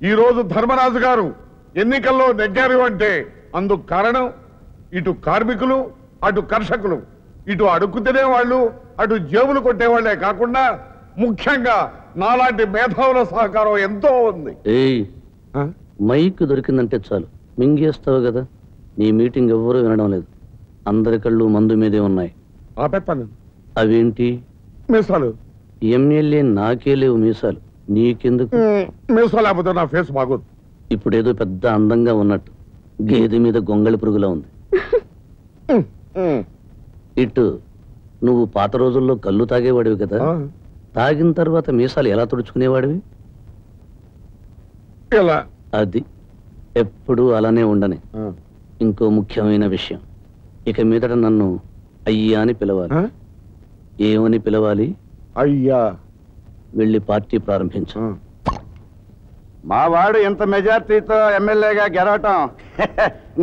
ఈ రోజు ధర్మరాజు గారు ఎన్నికల్లో నెగ్గారు అంటే అందుకు కారణం ఇటు కార్మికులు, అటు కర్షకులు, ఇటు అడుక్కు తినేవాళ్ళు, అటు జేబులు కొట్టేవాళ్లే కాకుండా ముఖ్యంగా నాలాంటి మేధావుల సహకారం ఎంతో ఉంది. మైక్ దొరికిందంటే చాలు మింగేస్తావు కదా. నీ మీటింగ్ ఎవ్వరూ వినడం లేదు. అందరి కళ్ళు మందు మీదే ఉన్నాయి. ఆపేస్తాను. అవేంటి? మీసాలు. ఎమ్మెల్యే నాకే లేవు మీసాలు, నీకెందుకు? మీసాలు లేకపోతే నా ఫేస్ బాగోదు. ఇప్పుడేదో పెద్ద అందంగా ఉన్నట్టు గేదె మీద గొంగళి పురుగులా ఉంది. ఇటు నువ్వు పాత రోజుల్లో కళ్ళు తాగేవాడివి కదా, తాగిన తర్వాత మీసాలు ఎలా తుడుచుకునేవాడివి? అది ఎప్పుడు అలానే ఉండని. ఇంకో ముఖ్యమైన విషయం, ఇక మీదట నన్ను అయ్యా అని పిలవాలి. ఏమని పిలవాలి? అయ్యా. వెళ్ళి పార్టీ ప్రారంభించు. మా వాడు ఇంత మెజార్టీతో ఎమ్మెల్యేగా గెలవటం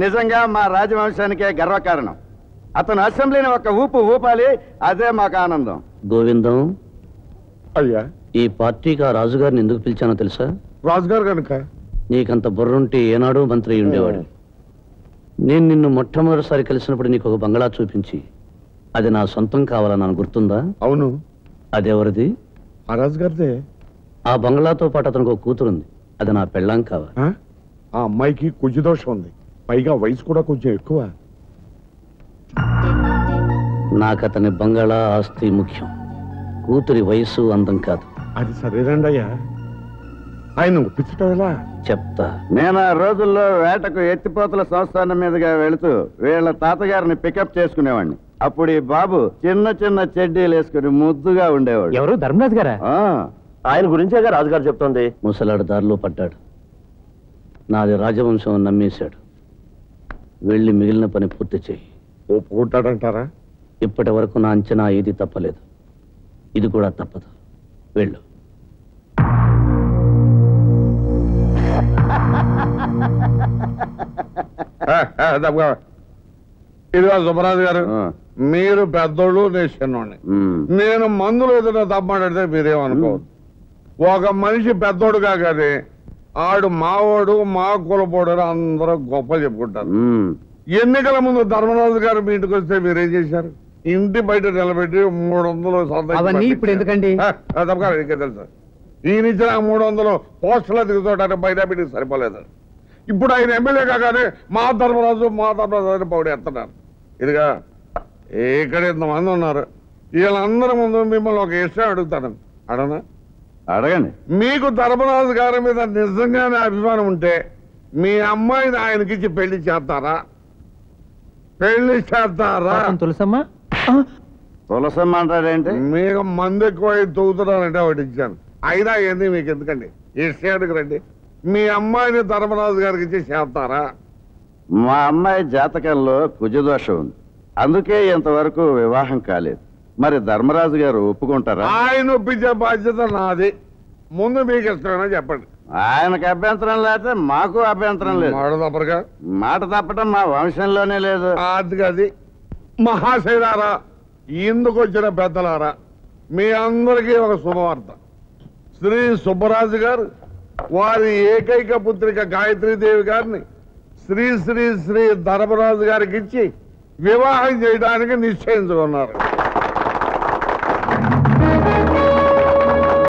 నిజంగా మా రాజవంశానికే గర్వకారణం. అతను అసెంబ్లీని ఒక ఊపు ఊపాలి, అదే మాకు ఆనందం. గోవిందం. అయ్యా. ఈ పార్టీకి ఆ రాజుగారిని ఎందుకు పిలిచానో తెలుసా? రాజుగారు కనుక. నీకంత బుర్రుంటే ఏనాడో మంత్రి ఉండేవాడు. నేను నిన్ను మొట్టమొదటిసారి కలిసినప్పుడు నీకు ఒక బంగళా చూపించి అది నా సొంతం కావాలన్నాను, గుర్తుందా? అవును. అదెవరిది? ఆ రాజుగారిదే. ఆ బంగళాతో పాటు అతనికి ఒక కూతురుంది, అది నా పెళ్ళాం కావాలి. ఆ అమ్మాయికి కొంచెం దోషం ఉంది, పైగా వయసు కూడా కొంచెం ఎక్కువ. నాకు అతని బంగళా ఆస్తి ముఖ్యం, కూతురి వయసు అందం కాదు. అది సరేనండి అయ్యా, ఆయన ఒప్పించటం ఎలా చెప్తా. నేను ఆ రోజుల్లో వేటకు ఎత్తిపోతల సంస్థానం మీదుగా వెళుతూ వీళ్ళ తాతగారిని పికప్ చేసుకునేవాడిని. అప్పుడు ఈ బాబు చిన్న చిన్న చెడ్డీలు వేసుకుని ముద్దుగా ఉండేవాడు. ఎవరు? ధర్మరాజు గారా? ఆయన గురించేగా రాజుగారు చెప్తోంది. ముసలాడు దారిలో పడ్డాడు, నాది రాజవంశం నమ్మేశాడు. వెళ్ళి మిగిలిన పని పూర్తి చేయి. ఒప్పుకుంటాడంటారా? ఇప్పటి వరకు నా అంచనా ఏది తప్పలేదు, ఇది కూడా తప్పదు. వెళ్ళు. ఇదిగా సుబ్బరాజు గారు, మీరు పెద్దోళ్ళు, నేను చిన్నోడిని. నేను మందులు ఏదైనా తప్పమాడితే మీరేమనుకోవద్దు. ఒక మనిషి పెద్దోడు కాగానే ఆడు మావాడు, మా కులపోడు అందరూ గొప్ప చెప్పుకుంటారు. ఎన్నికల ముందు ధర్మరాజు గారు మీ ఇంటికి వస్తే మీరేం చేశారు? ఇంటి బయట నిలబెట్టి 300 అవన్నీ ఇప్పుడు ఎందుకండి? తెలుసు. ఈయన ఇచ్చిన 300 పోస్టులు దిగుతాడని బయట పెట్టి సరిపోలేదు. ఇప్పుడు ఆయన ఎమ్మెల్యే కాగానే మా ధర్మరాజు అని పౌడేస్తున్నారు. ఇదిగా ఇక్కడ ఇంతమంది ఉన్నారు, వీళ్ళందరి ముందు మిమ్మల్ని ఒక విషయం అడుగుతాను. అడగనా? అడగండి. మీకు ధర్మరాజు గారి మీద నిజంగానే అభిమానం ఉంటే మీ అమ్మాయిని ఆయనకిచ్చి పెళ్లి చేస్తారా? పెళ్లి చేస్తారా? తులసమ్మ తులసమ్మ అంటారేంటి? మీకు మంది ఎక్కువ తూగుతున్నారంటే ఒకటి ఇచ్చాను. అయినా ఏంది మీకు ఎందుకండి, ఇష్టం రండి. మీ అమ్మాయిని ధర్మరాజు గారికి ఇచ్చి చేస్తారా? మా అమ్మాయి జాతకంలో కుజదోషం ఉంది, అందుకే ఇంతవరకు వివాహం కాలేదు. మరి ధర్మరాజు గారు ఒప్పుకుంటారా? ఆయన ఒప్పించే బాధ్యత నాది. ముందు మీకు ఇష్టమైనా చెప్పండి. ఆయనకు అభ్యంతరం లేకపోతే మాకు అభ్యంతరం లేదు. మాట తప్పటం మా వంశంలోనే లేదు. అది మహాశైలారా, ఇందుకు వచ్చిన పెద్దలారా, మీ అందరికీ ఒక శుభవార్త. శ్రీ సుబ్బరాజు గారు వారి ఏకైక పుత్రిక గాయత్రీదేవి గారిని శ్రీ శ్రీ శ్రీ ధర్మరాజు గారికి ఇచ్చి వివాహం చేయడానికి నిశ్చయించుకున్నారు.